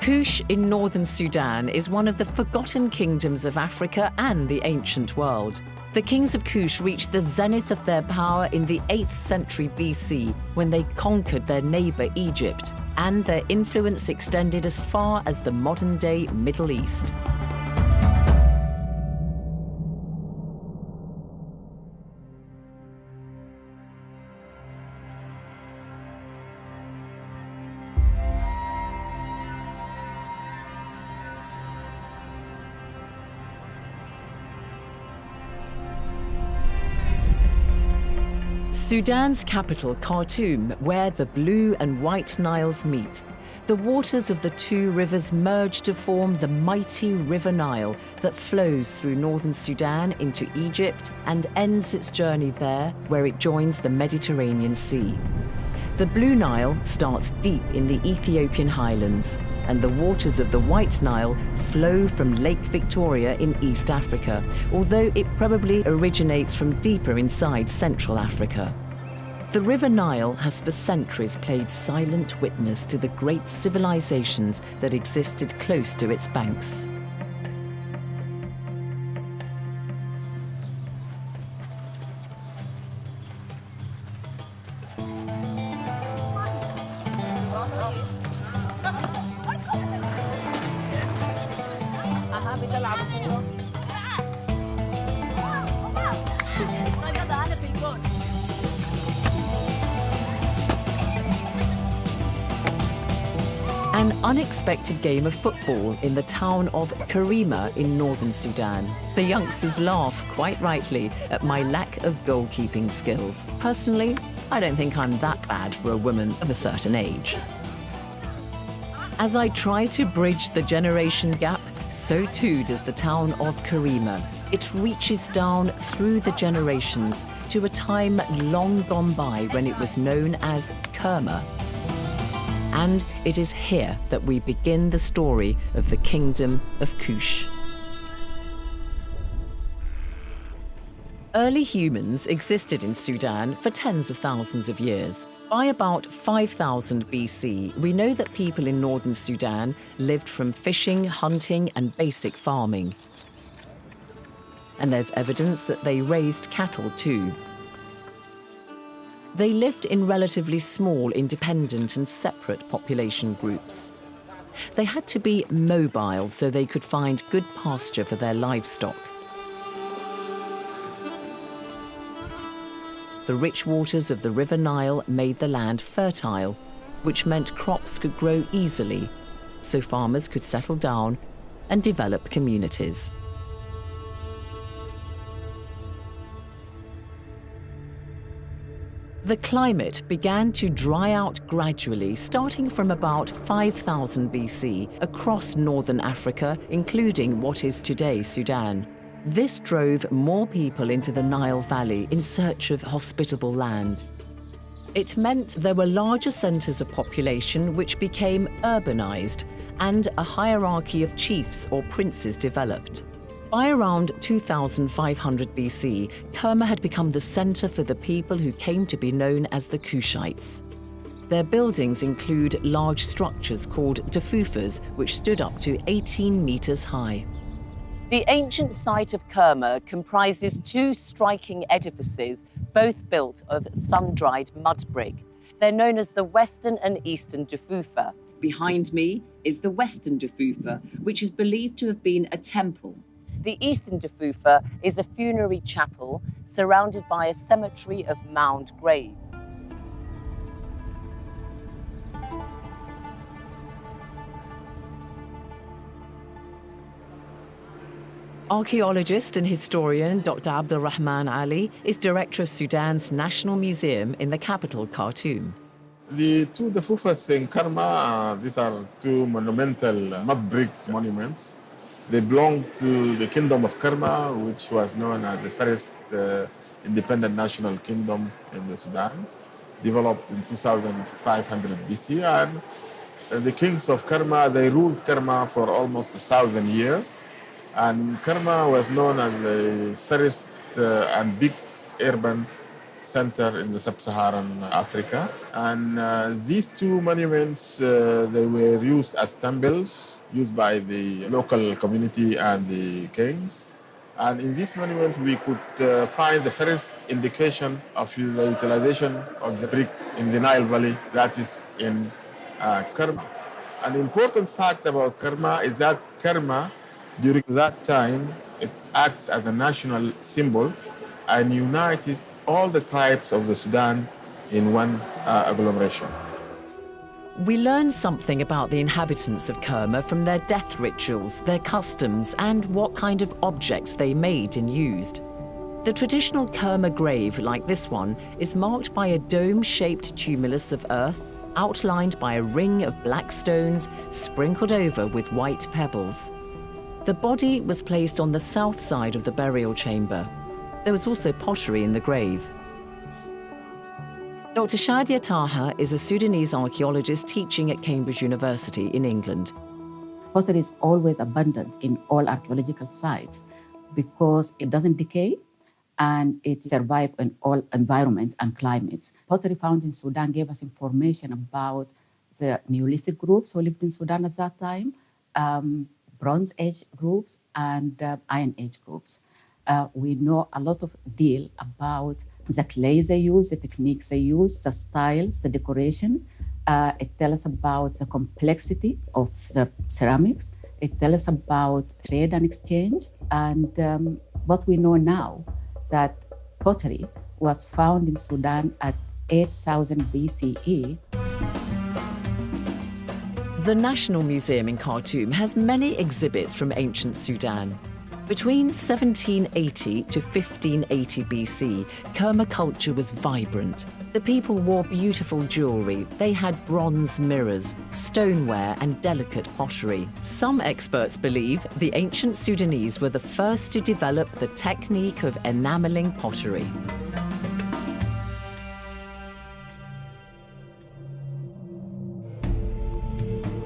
Kush in northern Sudan is one of the forgotten kingdoms of Africa and the ancient world. The kings of Kush reached the zenith of their power in the 8th century BC when they conquered their neighbor Egypt, and their influence extended as far as the modern-day Middle East. Sudan's capital, Khartoum, where the Blue and White Niles meet. The waters of the two rivers merge to form the mighty River Nile that flows through northern Sudan into Egypt and ends its journey there, where it joins the Mediterranean Sea. The Blue Nile starts deep in the Ethiopian highlands, and the waters of the White Nile flow from Lake Victoria in East Africa, although it probably originates from deeper inside Central Africa. The River Nile has for centuries played silent witness to the great civilizations that existed close to its banks. An unexpected game of football in the town of Karima in northern Sudan. The youngsters laugh, quite rightly, at my lack of goalkeeping skills. Personally, I don't think I'm that bad for a woman of a certain age. As I try to bridge the generation gap, so too does the town of Karima. It reaches down through the generations to a time long gone by when it was known as Kerma. And it is here that we begin the story of the kingdom of Kush. Early humans existed in Sudan for tens of thousands of years. By about 5000 BC, we know that people in northern Sudan lived from fishing, hunting, and basic farming. And there's evidence that they raised cattle too. They lived in relatively small, independent and separate population groups. They had to be mobile so they could find good pasture for their livestock. The rich waters of the River Nile made the land fertile, which meant crops could grow easily, so farmers could settle down and develop communities. The climate began to dry out gradually, starting from about 5000 BC across northern Africa, including what is today Sudan. This drove more people into the Nile Valley in search of hospitable land. It meant there were larger centers of population which became urbanized, and a hierarchy of chiefs or princes developed. By around 2500 BC, Kerma had become the center for the people who came to be known as the Kushites. Their buildings include large structures called dafufas, which stood up to 18 meters high. The ancient site of Kerma comprises two striking edifices, both built of sun-dried mud brick. They're known as the Western and Eastern dafufa. Behind me is the Western dafufa, which is believed to have been a temple. The Eastern dafufa is a funerary chapel surrounded by a cemetery of mound graves. Archaeologist and historian Dr. Abdulrahman Ali is director of Sudan's National Museum in the capital, Khartoum. The two dafufas in Kerma, these are two monumental mud brick monuments. They belong to the kingdom of Kerma, which was known as the first independent national kingdom in the Sudan, developed in 2500 BC. And the kings of Kerma, they ruled Kerma for almost 1,000 years. And Kerma was known as the first and big urban center in the sub-Saharan Africa. And these two monuments, they were used as temples, used by the local community and the kings. And in this monument, we could find the first indication of the utilization of the brick in the Nile Valley, that is in Kerma. An important fact about Kerma is that Kerma, during that time, it acts as a national symbol and united all the tribes of the Sudan in one agglomeration. We learn something about the inhabitants of Kerma from their death rituals, their customs, and what kind of objects they made and used. The traditional Kerma grave, like this one, is marked by a dome-shaped tumulus of earth, outlined by a ring of black stones sprinkled over with white pebbles. The body was placed on the south side of the burial chamber. There was also pottery in the grave. Dr. Shadia Taha is a Sudanese archaeologist teaching at Cambridge University in England. Pottery is always abundant in all archaeological sites because it doesn't decay and it survives in all environments and climates. Pottery found in Sudan gave us information about the Neolithic groups who lived in Sudan at that time, Bronze Age groups, and Iron Age groups. We know a lot of deal about the clays they use, the techniques they use, the styles, the decoration. It tells us about the complexity of the ceramics. It tells us about trade and exchange. And what we know now, that pottery was found in Sudan at 8,000 BCE. The National Museum in Khartoum has many exhibits from ancient Sudan. Between 1780 to 1580 BC, Kerma culture was vibrant. The people wore beautiful jewelry. They had bronze mirrors, stoneware, and delicate pottery. Some experts believe the ancient Sudanese were the first to develop the technique of enameling pottery.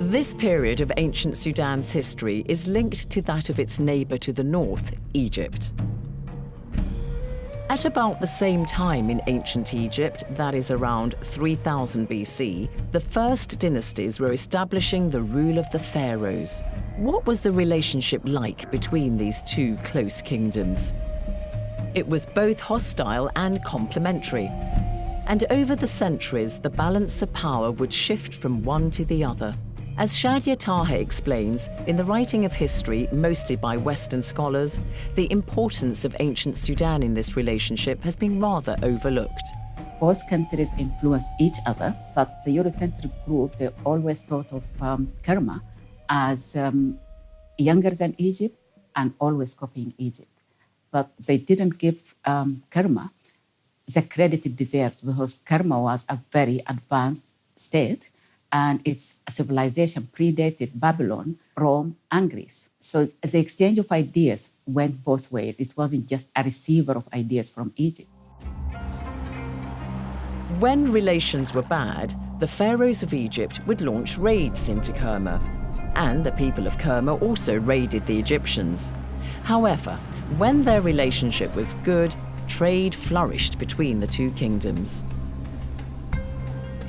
This period of ancient Sudan's history is linked to that of its neighbor to the north, Egypt. At about the same time in ancient Egypt, that is around 3000 BC, the first dynasties were establishing the rule of the pharaohs. What was the relationship like between these two close kingdoms? It was both hostile and complementary. And over the centuries, the balance of power would shift from one to the other. As Shadia Taha explains, in the writing of history, mostly by Western scholars, the importance of ancient Sudan in this relationship has been rather overlooked. Both countries influence each other, but the Eurocentric group, they always thought of Kerma as younger than Egypt and always copying Egypt. But they didn't give Kerma the credit it deserves because Kerma was a very advanced state and its civilization predated Babylon, Rome, and Greece. So the exchange of ideas went both ways. It wasn't just a receiver of ideas from Egypt. When relations were bad, the pharaohs of Egypt would launch raids into Kerma, and the people of Kerma also raided the Egyptians. However, when their relationship was good, trade flourished between the two kingdoms.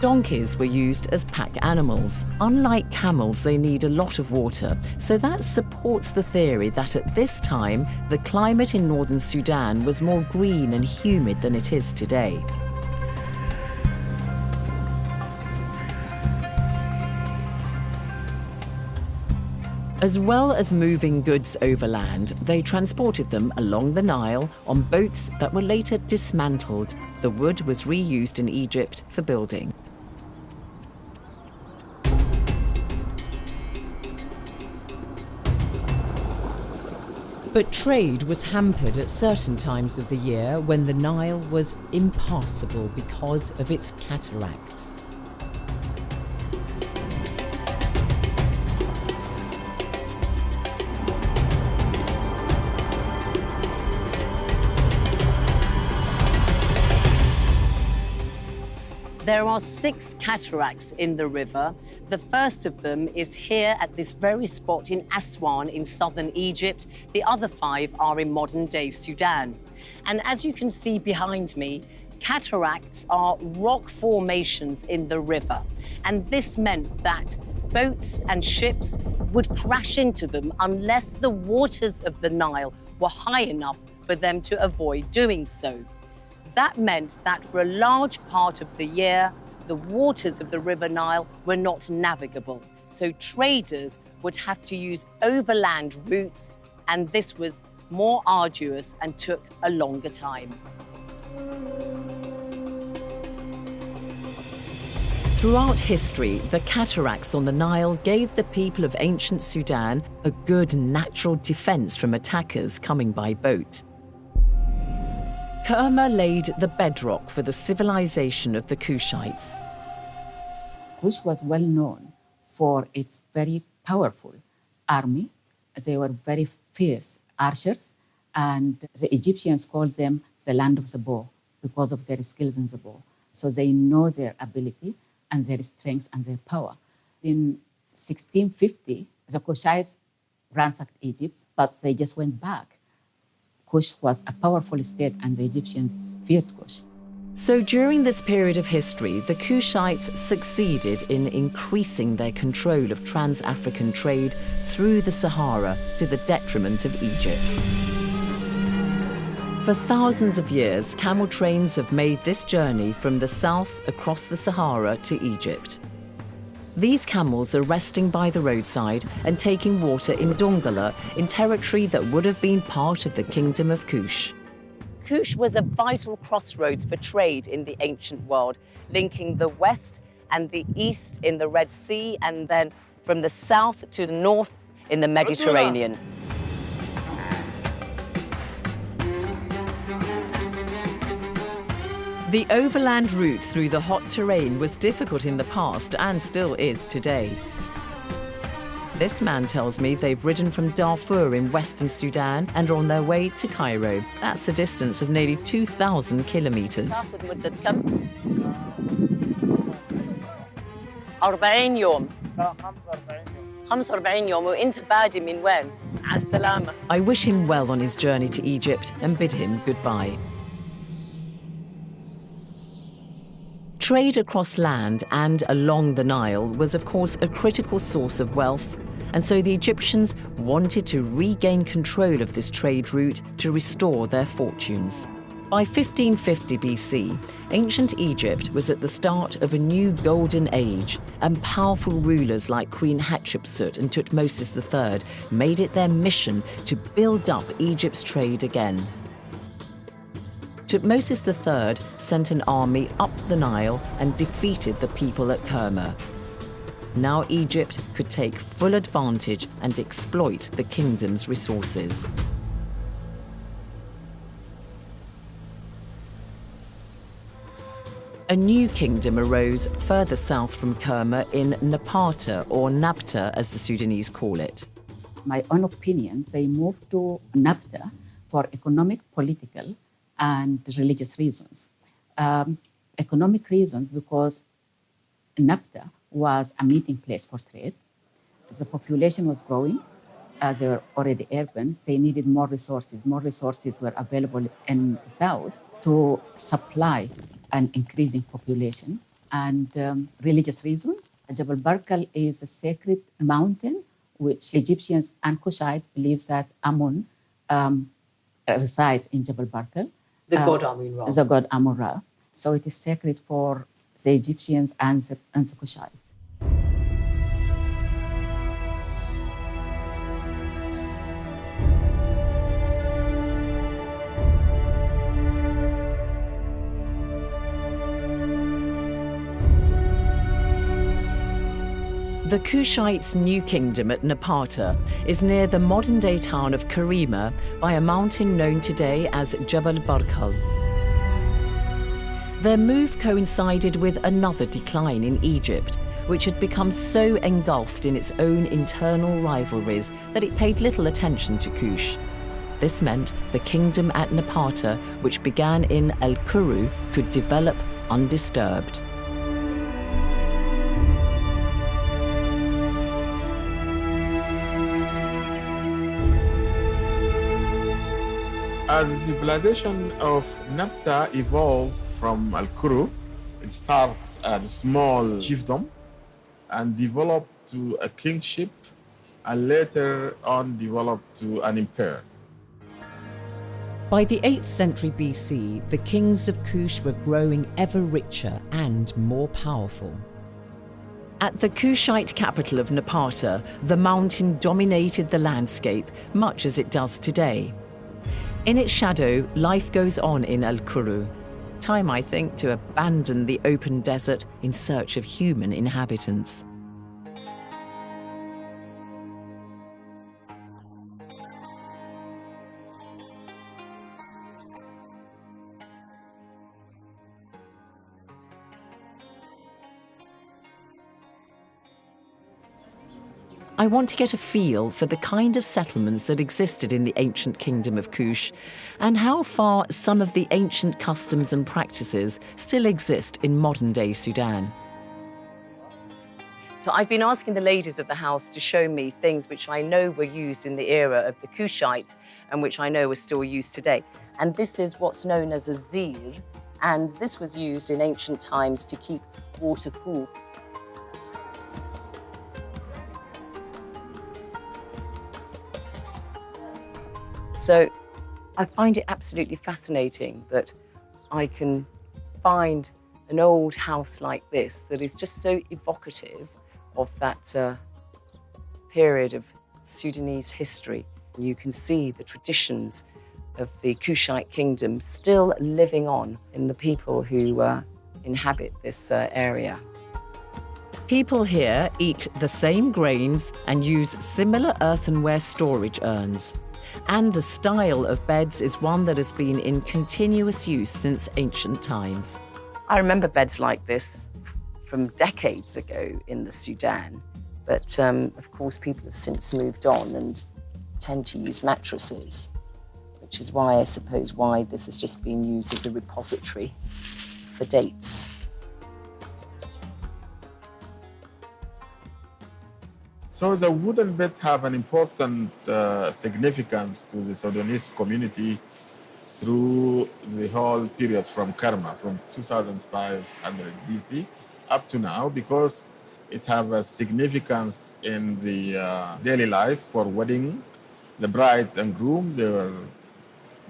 Donkeys were used as pack animals. Unlike camels, they need a lot of water, so that supports the theory that at this time, the climate in northern Sudan was more green and humid than it is today. As well as moving goods overland, they transported them along the Nile on boats that were later dismantled. The wood was reused in Egypt for building. But trade was hampered at certain times of the year when the Nile was impassable because of its cataracts. There are 6 cataracts in the river. The first of them is here at this very spot in Aswan in southern Egypt. The other 5 are in modern-day Sudan. And as you can see behind me, Cataracts are rock formations in the river, and this meant that boats and ships would crash into them unless the waters of the Nile were high enough for them to avoid doing so. That meant that for a large part of the year, the waters of the River Nile were not navigable, so traders would have to use overland routes, and this was more arduous and took a longer time. Throughout history, the cataracts on the Nile gave the people of ancient Sudan a good natural defense from attackers coming by boat. Kerma laid the bedrock for the civilization of the Kushites. Kush was well known for its very powerful army. They were very fierce archers, and the Egyptians called them the land of the bow because of their skills in the bow. So they know their ability and their strength and their power. In 1650, the Kushites ransacked Egypt, but they just went back. Kush was a powerful state, and the Egyptians feared Kush. So during this period of history, the Kushites succeeded in increasing their control of trans-African trade through the Sahara to the detriment of Egypt. For thousands of years, camel trains have made this journey from the south across the Sahara to Egypt. These camels are resting by the roadside and taking water in Dongola, in territory that would have been part of the Kingdom of Kush. Kush was a vital crossroads for trade in the ancient world, linking the west and the east in the Red Sea, and then from the south to the north in the Mediterranean. The overland route through the hot terrain was difficult in the past and still is today. This man tells me they've ridden from Darfur in western Sudan and are on their way to Cairo. That's a distance of nearly 2,000 kilometers. 40 يوم. 45 يوم وانت بادي من وين؟ على السلامة. I wish him well on his journey to Egypt and bid him goodbye. Trade across land and along the Nile was, of course, a critical source of wealth, and so the Egyptians wanted to regain control of this trade route to restore their fortunes. By 1550 BC, ancient Egypt was at the start of a new golden age, and powerful rulers like Queen Hatshepsut and Tutmosis III made it their mission to build up Egypt's trade again. Tutmosis III sent an army up the Nile and defeated the people at Kerma. Now Egypt could take full advantage and exploit the kingdom's resources. A new kingdom arose further south from Kerma in Napata, or Nabta as the Sudanese call it. My own opinion, they moved to Nabta for economic, political, and religious reasons. Economic reasons because Nabta was a meeting place for trade. The population was growing. They were already urban. They needed more resources. More resources were available in the south to supply an increasing population. And religious reason, Jabal Barkal is a sacred mountain which Egyptians and Kushites believe that Amun resides in Jabal Barkal. The god Amun-Ra. The god Amun-Ra. So it is sacred for the Egyptians and the Kushites. The Kushites' new kingdom at Napata is near the modern-day town of Karima by a mountain known today as Jabal Barkal. Their move coincided with another decline in Egypt, which had become so engulfed in its own internal rivalries that it paid little attention to Kush. This meant the kingdom at Napata, which began in El-Kuru, could develop undisturbed. As the civilization of Nabta evolved from Al-Kuru. It starts as a small chiefdom and developed to a kingship, and later on developed to an empire. By the 8th century BC, the kings of Kush were growing ever richer and more powerful. At the Kushite capital of Napata, the mountain dominated the landscape, much as it does today. In its shadow, life goes on in Al-Kuru. Time, I think, to abandon the open desert in search of human inhabitants. I want to get a feel for the kind of settlements that existed in the ancient kingdom of Kush and how far some of the ancient customs and practices still exist in modern-day Sudan. So I've been asking the ladies of the house to show me things which I know were used in the era of the Kushites and which I know are still used today. And this is what's known as a zir, and this was used in ancient times to keep water cool. So I find it absolutely fascinating that I can find an old house like this that is just so evocative of that period of Sudanese history. You can see the traditions of the Kushite kingdom still living on in the people who inhabit this area. People here eat the same grains and use similar earthenware storage urns. And the style of beds is one that has been in continuous use since ancient times. I remember beds like this from decades ago in the Sudan, but of course people have since moved on and tend to use mattresses, which is why I suppose why this has just been used as a repository for dates. So the wooden bed have an important significance to the Sudanese community through the whole period from Karma, from 2500 BC up to now, because it have a significance in the daily life for wedding. The bride and groom,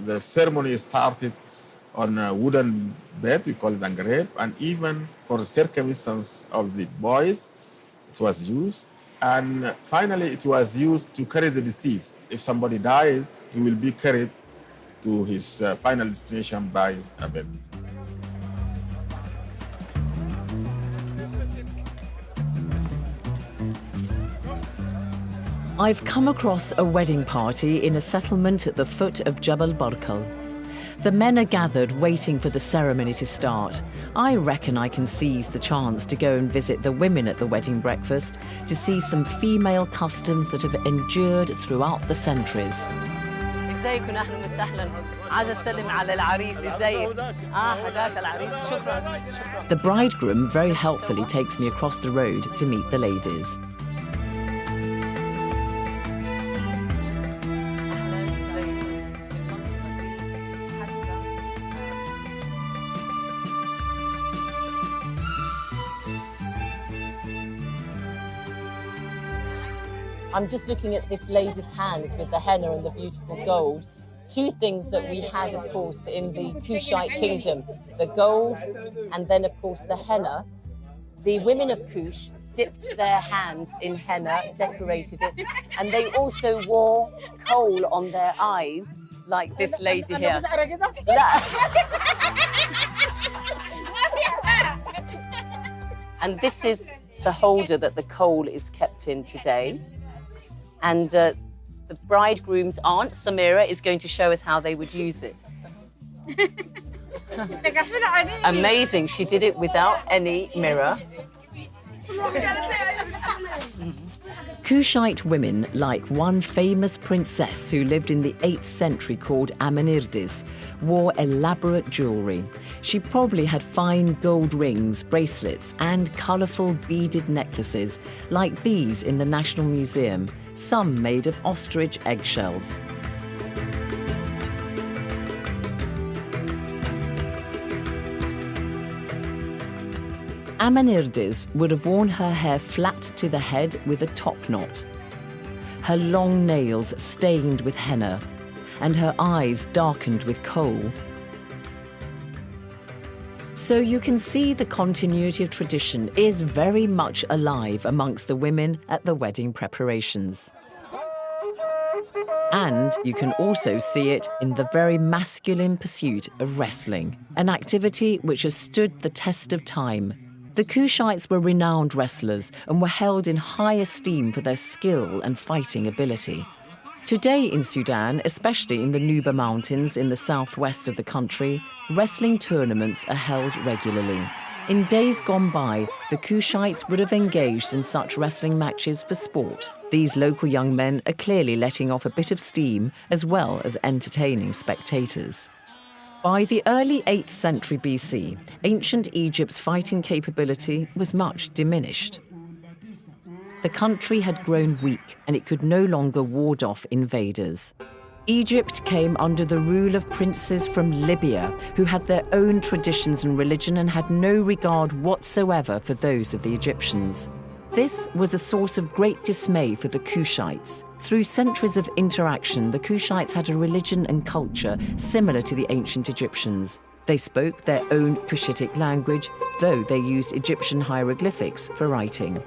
the ceremony started on a wooden bed, we call it angareb, and even for the circumcision of the boys, it was used. And finally, it was used to carry the deceased. If somebody dies, he will be carried to his final destination by a bed. I've come across a wedding party in a settlement at the foot of Jabal Barkal. The men are gathered waiting for the ceremony to start. I reckon I can seize the chance to go and visit the women at the wedding breakfast to see some female customs that have endured throughout the centuries. ازيكم اهلا وسهلا عايز اسلم على العريس ازيك هداك العريس شكرا. The bridegroom very helpfully takes me across the road to meet the ladies. I'm just looking at this lady's hands with the henna and the beautiful gold. Two things that we had, of course, in the Kushite kingdom, the gold and then, of course, the henna. The women of Kush dipped their hands in henna, decorated it, and they also wore coal on their eyes, like this lady here. And this is the holder that the coal is kept in today. And the bridegroom's aunt, Samira, is going to show us how they would use it. Amazing, she did it without any mirror. Kushite women, like one famous princess who lived in the 8th century called Amanirdis, wore elaborate jewellery. She probably had fine gold rings, bracelets, and colourful beaded necklaces, like these in the National Museum, some made of ostrich eggshells. Amanirdes would have worn her hair flat to the head with a top knot, her long nails stained with henna, and her eyes darkened with kohl. So you can see the continuity of tradition is very much alive amongst the women at the wedding preparations. And you can also see it in the very masculine pursuit of wrestling, an activity which has stood the test of time. The Kushites were renowned wrestlers and were held in high esteem for their skill and fighting ability. Today in Sudan, especially in the Nuba Mountains in the southwest of the country, wrestling tournaments are held regularly. In days gone by, the Kushites would have engaged in such wrestling matches for sport. These local young men are clearly letting off a bit of steam as well as entertaining spectators. By the early 8th century BC, ancient Egypt's fighting capability was much diminished. The country had grown weak and it could no longer ward off invaders. Egypt came under the rule of princes from Libya who had their own traditions and religion and had no regard whatsoever for those of the Egyptians. This was a source of great dismay for the Kushites. Through centuries of interaction, the Kushites had a religion and culture similar to the ancient Egyptians. They spoke their own Cushitic language, though they used Egyptian hieroglyphics for writing.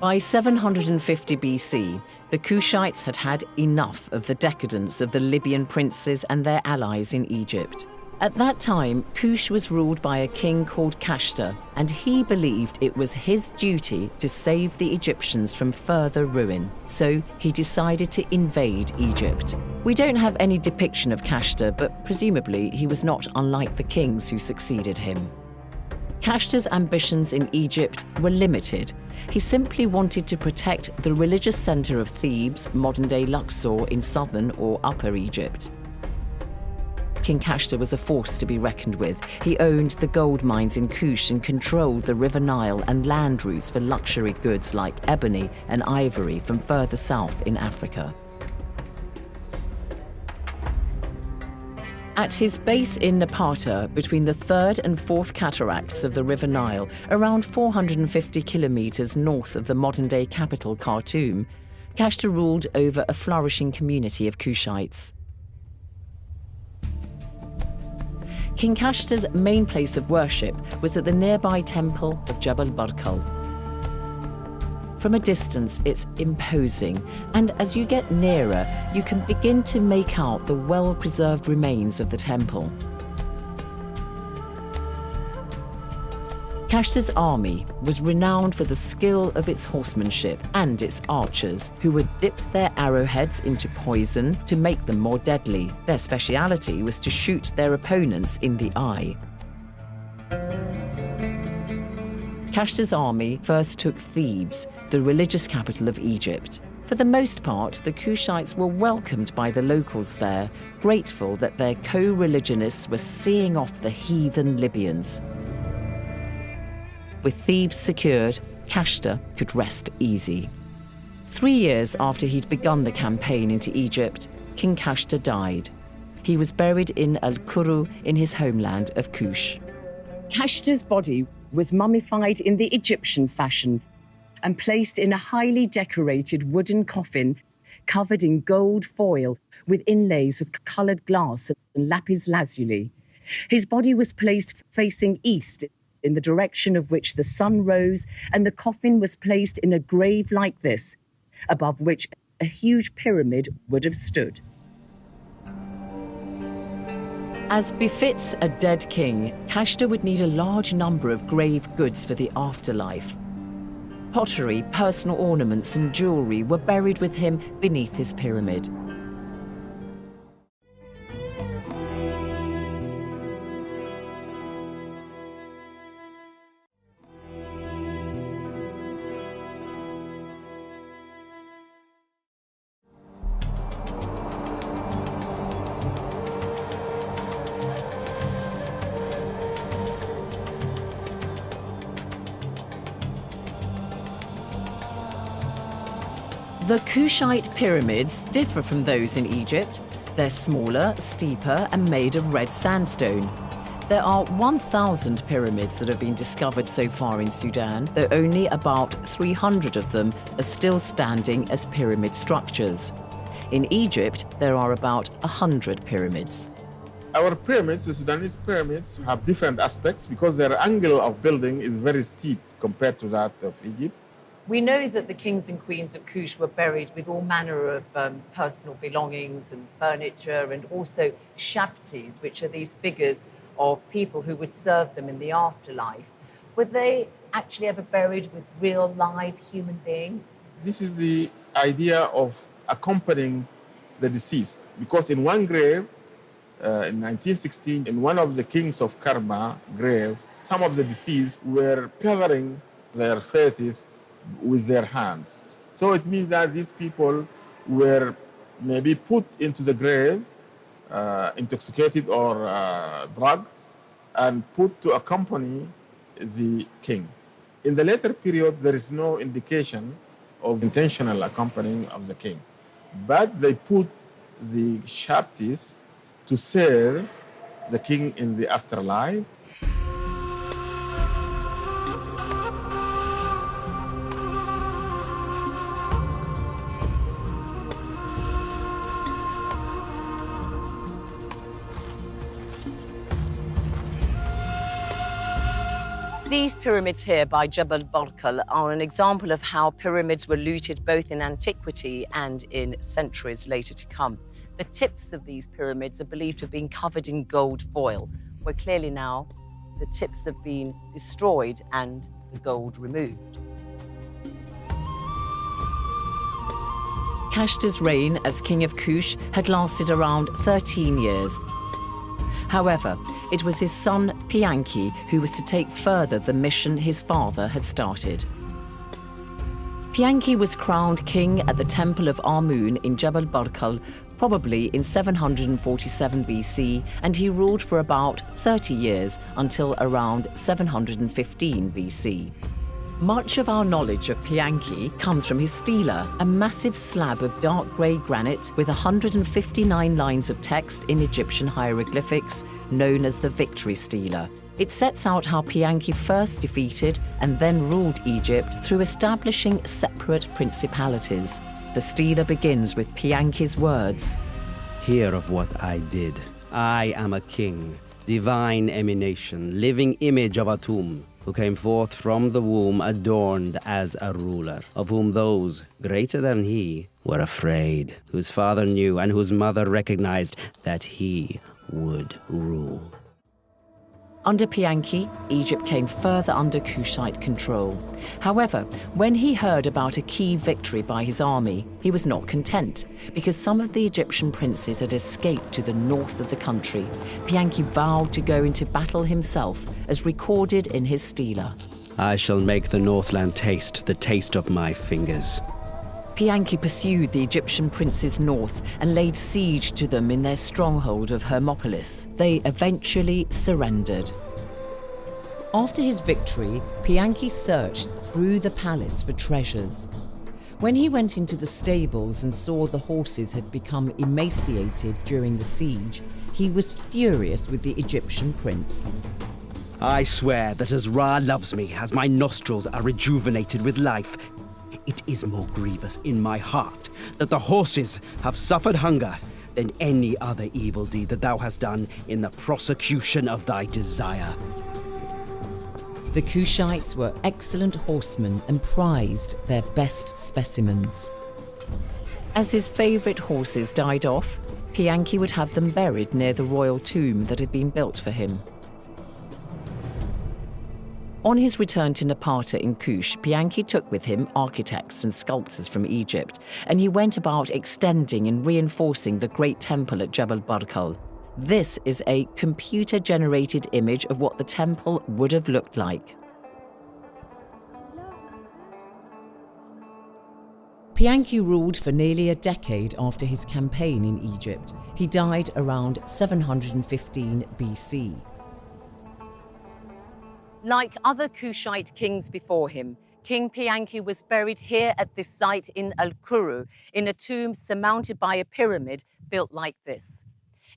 By 750 BC, the Kushites had had enough of the decadence of the Libyan princes and their allies in Egypt. At that time, Kush was ruled by a king called Kashta, and he believed it was his duty to save the Egyptians from further ruin. So he decided to invade Egypt. We don't have any depiction of Kashta, but presumably he was not unlike the kings who succeeded him. Kashta's ambitions in Egypt were limited. He simply wanted to protect the religious center of Thebes, modern-day Luxor, in southern or upper Egypt. King Kashta was a force to be reckoned with. He owned the gold mines in Kush and controlled the River Nile and land routes for luxury goods like ebony and ivory from further south in Africa. At his base in Napata, between the 3rd and 4th cataracts of the River Nile, around 450 kilometers north of the modern-day capital Khartoum, Kashta ruled over a flourishing community of Kushites. King Kashta's main place of worship was at the nearby temple of Jabal Barkal. From a distance, it's imposing, and as you get nearer, you can begin to make out the well-preserved remains of the temple. Kashta's army was renowned for the skill of its horsemanship and its archers, who would dip their arrowheads into poison to make them more deadly. Their speciality was to shoot their opponents in the eye. Kashta's army first took Thebes, the religious capital of Egypt. For the most part, the Kushites were welcomed by the locals there, grateful that their co-religionists were seeing off the heathen Libyans. With Thebes secured, Kashta could rest easy. 3 years after he'd begun the campaign into Egypt, King Kashta died. He was buried in Al-Kuru in his homeland of Kush. Kashta's body was mummified in the Egyptian fashion and placed in a highly decorated wooden coffin covered in gold foil with inlays of coloured glass and lapis lazuli. His body was placed facing east in the direction of which the sun rose, and the coffin was placed in a grave like this, above which a huge pyramid would have stood. As befits a dead king, Kashta would need a large number of grave goods for the afterlife. Pottery, personal ornaments and jewellery were buried with him beneath his pyramid. The Kushite pyramids differ from those in Egypt. They're smaller, steeper, and made of red sandstone. There are 1,000 pyramids that have been discovered so far in Sudan, though only about 300 of them are still standing as pyramid structures. In Egypt, there are about 100 pyramids. Our pyramids, the Sudanese pyramids, have different aspects because their angle of building is very steep compared to that of Egypt. We know that the kings and queens of Kush were buried with all manner of personal belongings and furniture, and also shabtis, which are these figures of people who would serve them in the afterlife. Were they actually ever buried with real live human beings? This is the idea of accompanying the deceased, because in one grave, in 1916, in one of the kings of Karma grave, some of the deceased were covering their faces with their hands. So it means that these people were maybe put into the grave, intoxicated or drugged, and put to accompany the king. In the later period, there is no indication of intentional accompanying of the king, but they put the shabtis to serve the king in the afterlife. These pyramids here by Jabal Barkal are an example of how pyramids were looted both in antiquity and in centuries later to come. The tips of these pyramids are believed to have been covered in gold foil, where clearly now the tips have been destroyed and the gold removed. Kashta's reign as king of Kush had lasted around 13 years. However, it was his son Pianki who was to take further the mission his father had started. Pianki was crowned king at the temple of Amun in Jabal Barkal, probably in 747 BC, and he ruled for about 30 years until around 715 BC. Much of our knowledge of Pianki comes from his stela, a massive slab of dark grey granite with 159 lines of text in Egyptian hieroglyphics, known as the Victory Stela. It sets out how Pianki first defeated and then ruled Egypt through establishing separate principalities. The stela begins with Pianki's words. Hear of what I did. I am a king, divine emanation, living image of Atum, who came forth from the womb adorned as a ruler, of whom those greater than he were afraid, whose father knew and whose mother recognized that he would rule. Under Pianki, Egypt came further under Kushite control. However, when he heard about a key victory by his army, he was not content, because some of the Egyptian princes had escaped to the north of the country. Pianki vowed to go into battle himself, as recorded in his stela. I shall make the Northland taste the taste of my fingers. Pianki pursued the Egyptian princes north and laid siege to them in their stronghold of Hermopolis. They eventually surrendered. After his victory, Pianki searched through the palace for treasures. When he went into the stables and saw the horses had become emaciated during the siege, he was furious with the Egyptian prince. I swear that as Ra loves me, as my nostrils are rejuvenated with life, it is more grievous in my heart that the horses have suffered hunger than any other evil deed that thou hast done in the prosecution of thy desire. The Kushites were excellent horsemen and prized their best specimens. As his favorite horses died off, Pianki would have them buried near the royal tomb that had been built for him. On his return to Napata in Kush, Pianki took with him architects and sculptors from Egypt, and he went about extending and reinforcing the great temple at Jabal Barkal. This is a computer-generated image of what the temple would have looked like. Pianki ruled for nearly a decade after his campaign in Egypt. He died around 715 BC. Like other Kushite kings before him, King Pianki was buried here at this site in Al-Kuru in a tomb surmounted by a pyramid built like this.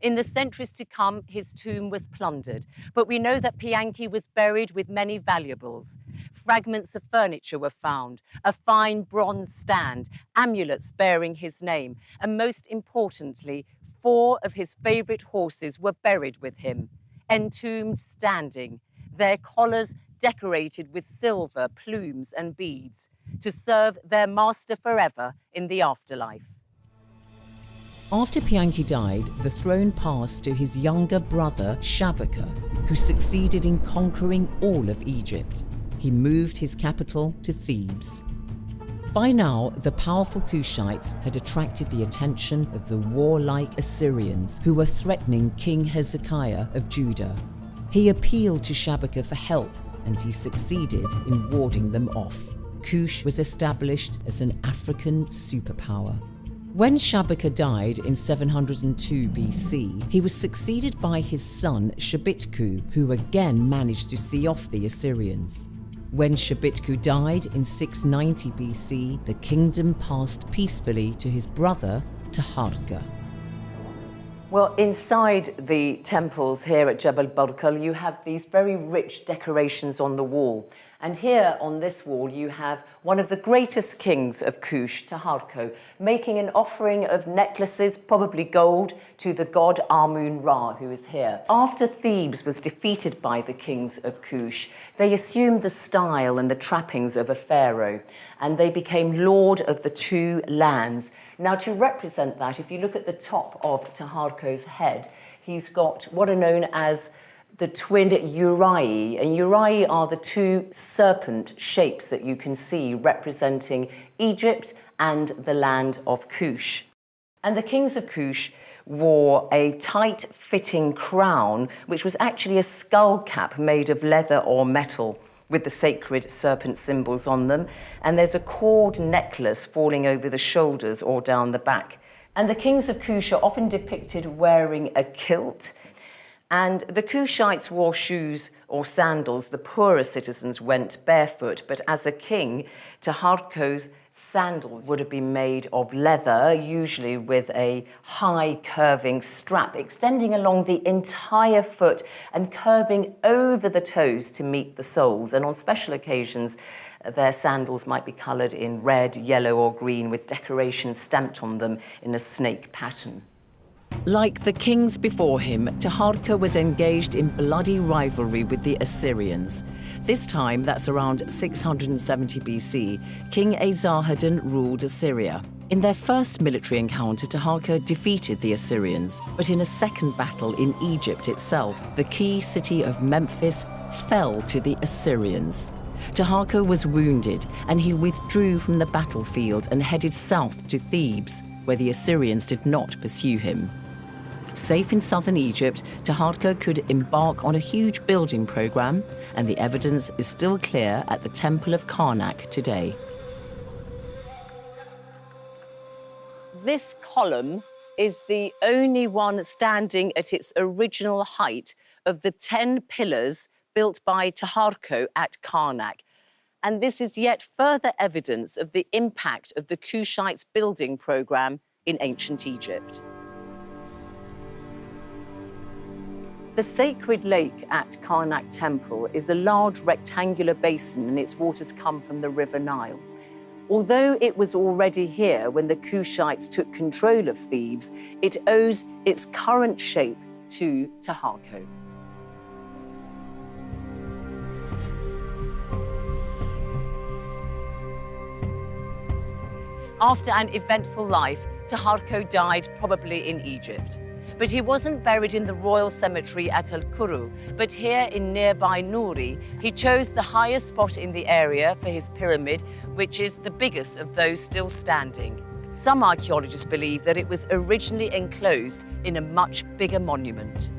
In the centuries to come, his tomb was plundered, but we know that Pianki was buried with many valuables. Fragments of furniture were found, a fine bronze stand, amulets bearing his name, and most importantly, 4 of his favorite horses were buried with him, entombed standing, their collars decorated with silver, plumes, and beads, to serve their master forever in the afterlife. After Pianki died, the throne passed to his younger brother Shabaka, who succeeded in conquering all of Egypt. He moved his capital to Thebes. By now, the powerful Kushites had attracted the attention of the warlike Assyrians, who were threatening King Hezekiah of Judah. He appealed to Shabaka for help, and he succeeded in warding them off. Kush was established as an African superpower. When Shabaka died in 702 BC, he was succeeded by his son Shabitku, who again managed to see off the Assyrians. When Shabitku died in 690 BC, the kingdom passed peacefully to his brother Taharqa. Well, inside the temples here at Jebel Barkal, you have these very rich decorations on the wall. And here on this wall, you have one of the greatest kings of Kush, Taharqa, making an offering of necklaces, probably gold, to the god Amun-Ra, who is here. After Thebes was defeated by the kings of Kush, they assumed the style and the trappings of a pharaoh, and they became lord of the 2 lands. Now, to represent that, if you look at the top of Taharqa's head, he's got what are known as the twin uraei, and uraei are the 2 serpent shapes that you can see representing Egypt and the land of Kush. And the kings of Kush wore a tight-fitting crown, which was actually a skull cap made of leather or metal, with the sacred serpent symbols on them, and there's a cord necklace falling over the shoulders or down the back. And the kings of Kush are often depicted wearing a kilt, and the Kushites wore shoes or sandals. The poorer citizens went barefoot, but as a king, Taharqa's sandals would have been made of leather, usually with a high curving strap extending along the entire foot and curving over the toes to meet the soles. And on special occasions, their sandals might be coloured in red, yellow, or green with decorations stamped on them in a snake pattern. Like the kings before him, Taharqa was engaged in bloody rivalry with the Assyrians. This time, that's around 670 BC, King Esarhaddon ruled Assyria. In their first military encounter, Taharqa defeated the Assyrians, but in a second battle in Egypt itself, the key city of Memphis fell to the Assyrians. Taharqa was wounded, and he withdrew from the battlefield and headed south to Thebes, where the Assyrians did not pursue him. Safe in southern Egypt, Taharqa could embark on a huge building program, and the evidence is still clear at the Temple of Karnak today. This column is the only one standing at its original height of the 10 pillars built by Taharqa at Karnak. And this is yet further evidence of the impact of the Kushites' building program in ancient Egypt. The sacred lake at Karnak Temple is a large rectangular basin, and its waters come from the River Nile. Although it was already here when the Kushites took control of Thebes, it owes its current shape to Taharqa. After an eventful life, Taharqa died probably in Egypt. But he wasn't buried in the royal cemetery at Al-Kuru, but here in nearby Nuri, he chose the highest spot in the area for his pyramid, which is the biggest of those still standing. Some archaeologists believe that it was originally enclosed in a much bigger monument.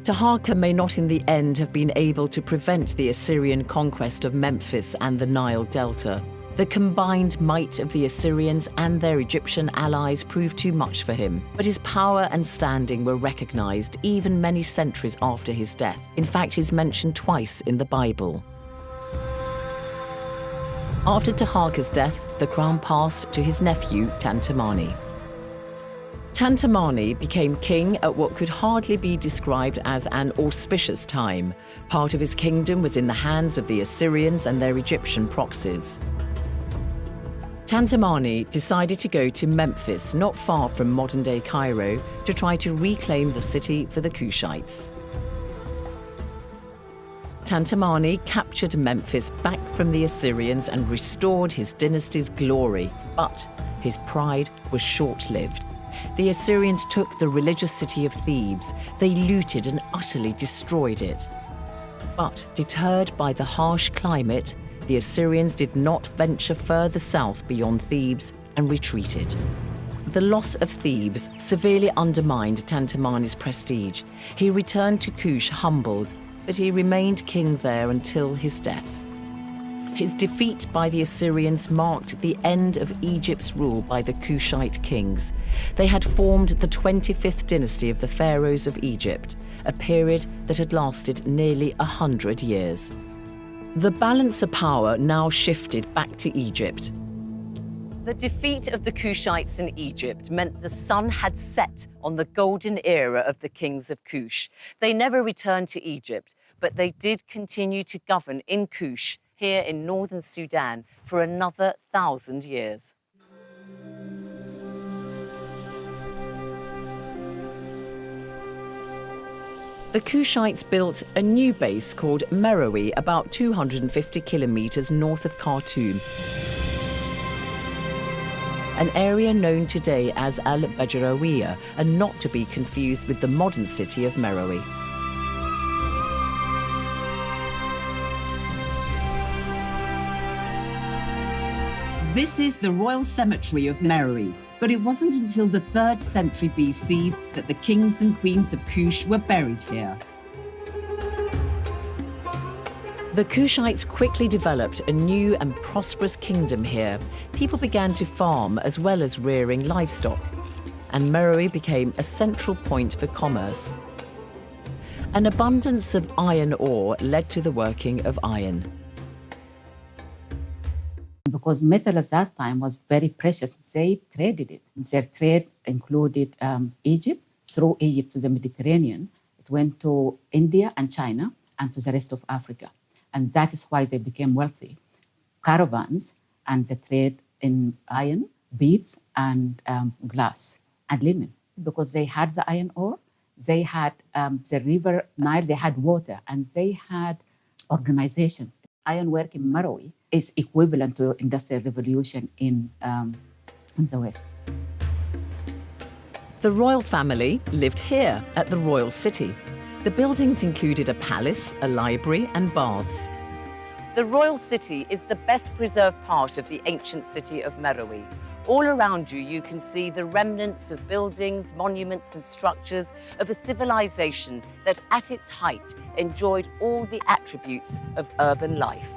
Taharqa may not in the end have been able to prevent the Assyrian conquest of Memphis and the Nile Delta. The combined might of the Assyrians and their Egyptian allies proved too much for him, but his power and standing were recognized even many centuries after his death. In fact, he's mentioned twice in the Bible. After Taharqa's death, the crown passed to his nephew, Tantamani. Tantamani became king at what could hardly be described as an auspicious time. Part of his kingdom was in the hands of the Assyrians and their Egyptian proxies. Tantamani decided to go to Memphis, not far from modern-day Cairo, to try to reclaim the city for the Kushites. Tantamani captured Memphis back from the Assyrians and restored his dynasty's glory, but his pride was short-lived. The Assyrians took the religious city of Thebes. They looted and utterly destroyed it. But deterred by the harsh climate, the Assyrians did not venture further south beyond Thebes and retreated. The loss of Thebes severely undermined Tantamani's prestige. He returned to Kush humbled, but he remained king there until his death. His defeat by the Assyrians marked the end of Egypt's rule by the Kushite kings. They had formed the 25th dynasty of the pharaohs of Egypt, a period that had lasted nearly 100 years. The balance of power now shifted back to Egypt. The defeat of the Kushites in Egypt meant the sun had set on the golden era of the kings of Kush. They never returned to Egypt, but they did continue to govern in Kush, here in northern Sudan, for another 1,000 years. The Kushites built a new base called Meroe, about 250 kilometers north of Khartoum, an area known today as Al-Bajrawiya, and not to be confused with the modern city of Meroe. This is the royal cemetery of Meroe, but it wasn't until the 3rd century BC that the kings and queens of Kush were buried here. The Kushites quickly developed a new and prosperous kingdom here. People began to farm as well as rearing livestock, and Meroe became a central point for commerce. An abundance of iron ore led to the working of iron. Because metal at that time was very precious, they traded it. Their trade included Egypt, through Egypt to the Mediterranean. It went to India and China and to the rest of Africa. And that is why they became wealthy. Caravans and the trade in iron, beads, and glass and linen. Because they had the iron ore, they had the river Nile, they had water, and they had organizations. Ironwork in Meroe is equivalent to Industrial Revolution in the West. The royal family lived here at the royal city. The buildings included a palace, a library, and baths. The royal city is the best preserved part of the ancient city of Meroe. All around you, you can see the remnants of buildings, monuments, and structures of a civilization that at its height enjoyed all the attributes of urban life.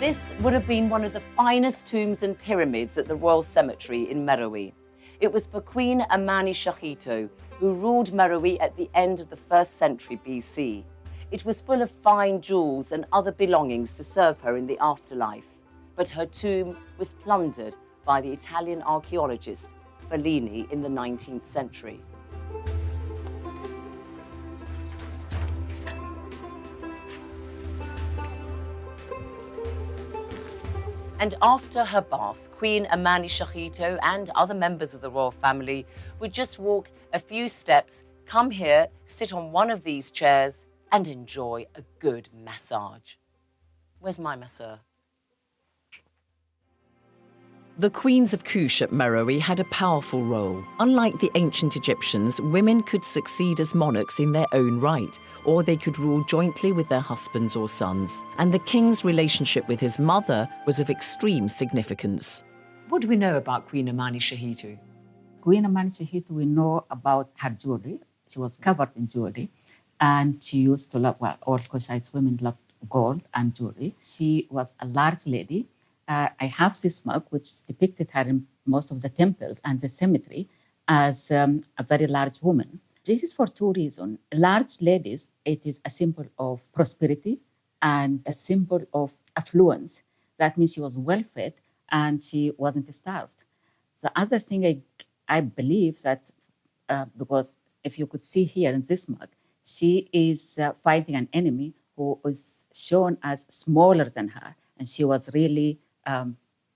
This would have been one of the finest tombs and pyramids at the Royal Cemetery in Meroe. It was for Queen Amani Shahito, who ruled Meroe at the end of the 1st century BC. It was full of fine jewels and other belongings to serve her in the afterlife. But her tomb was plundered by the Italian archaeologist Fellini in the 19th century. And after her bath, Queen Amani Shahito and other members of the royal family would just walk a few steps, come here, sit on one of these chairs, and enjoy a good massage. Where's my masseur? The queens of Kush at Meroe had a powerful role. Unlike the ancient Egyptians, women could succeed as monarchs in their own right, or they could rule jointly with their husbands or sons. And the king's relationship with his mother was of extreme significance. What do we know about Queen Amani Shahito? Queen Amani Shahito, we know about her jewelry. She was covered in jewelry, and she used to love, well, all Kushites women loved gold and jewelry. She was a large lady, I have this mug, which depicted her in most of the temples and the cemetery as a very large woman. This is for two reasons. Large ladies, it is a symbol of prosperity and a symbol of affluence. That means she was well fed and she wasn't starved. The other thing I believe that, because if you could see here in this mug, she is fighting an enemy who is shown as smaller than her, and she was really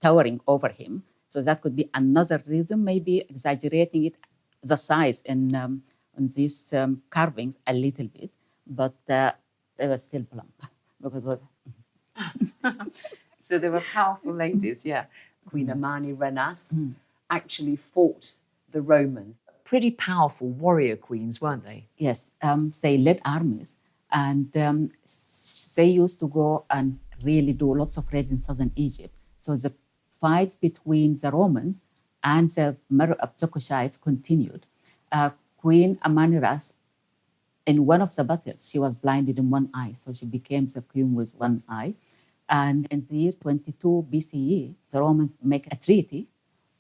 towering over him. So that could be another reason, maybe exaggerating the size in these carvings a little bit, but they were still plump. Because So they were powerful ladies, yeah. Queen Amani Renas actually fought the Romans. Pretty powerful warrior queens, weren't they? Yes, they led armies, and they used to go and really do lots of raids in southern Egypt. So the fights between the Romans and the Kushites continued. Queen Amaniras, in one of the battles, she was blinded in one eye, so she became the queen with one eye. And in the year 22 BCE, the Romans make a treaty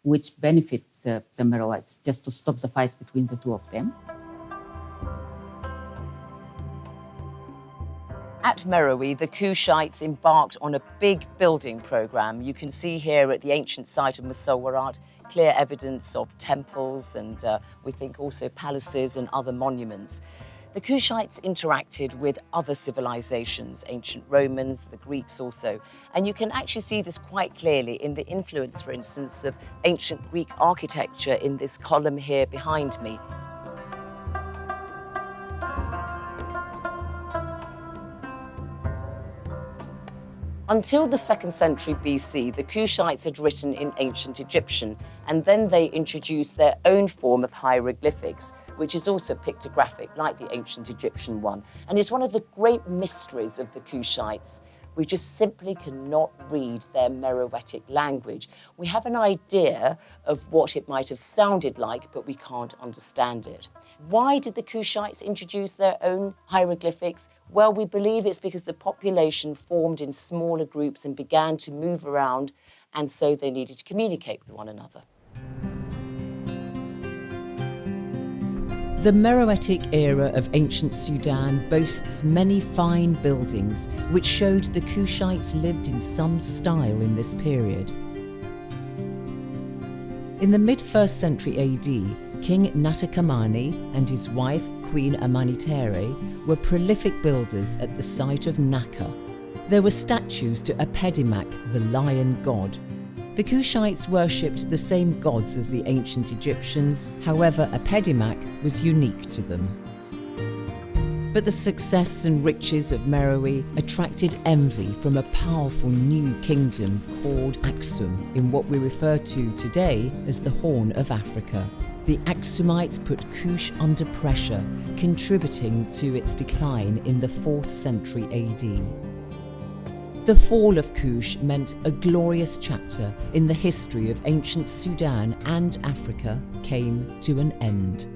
which benefits the Meroites, just to stop the fights between the two of them. At Meroe, the Kushites embarked on a big building program. You can see here at the ancient site of Musawarat clear evidence of temples and we think also palaces and other monuments. The Kushites interacted with other civilizations, ancient Romans, the Greeks also. And you can actually see this quite clearly in the influence, for instance, of ancient Greek architecture in this column here behind me. Until the 2nd century BC, the Kushites had written in ancient Egyptian, and then they introduced their own form of hieroglyphics, which is also pictographic, like the ancient Egyptian one. And it's one of the great mysteries of the Kushites. We just simply cannot read their Meroitic language. We have an idea of what it might have sounded like, but we can't understand it. Why did the Kushites introduce their own hieroglyphics? Well, we believe it's because the population formed in smaller groups and began to move around, and so they needed to communicate with one another. The Meroitic era of ancient Sudan boasts many fine buildings which showed the Kushites lived in some style in this period. In the mid-1st century AD, King Natakamani and his wife Queen Amanitere were prolific builders at the site of Naka. There were statues to Epedimac, the lion god. The Kushites worshipped the same gods as the ancient Egyptians, however, Epedimac was unique to them. But the success and riches of Meroe attracted envy from a powerful new kingdom called Aksum, in what we refer to today as the Horn of Africa. The Aksumites put Kush under pressure, contributing to its decline in the 4th century AD. The fall of Kush meant a glorious chapter in the history of ancient Sudan and Africa came to an end.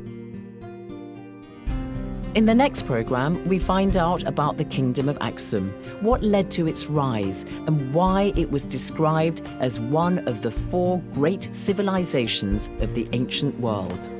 In the next programme, we find out about the Kingdom of Aksum, what led to its rise, and why it was described as one of the 4 great civilizations of the ancient world.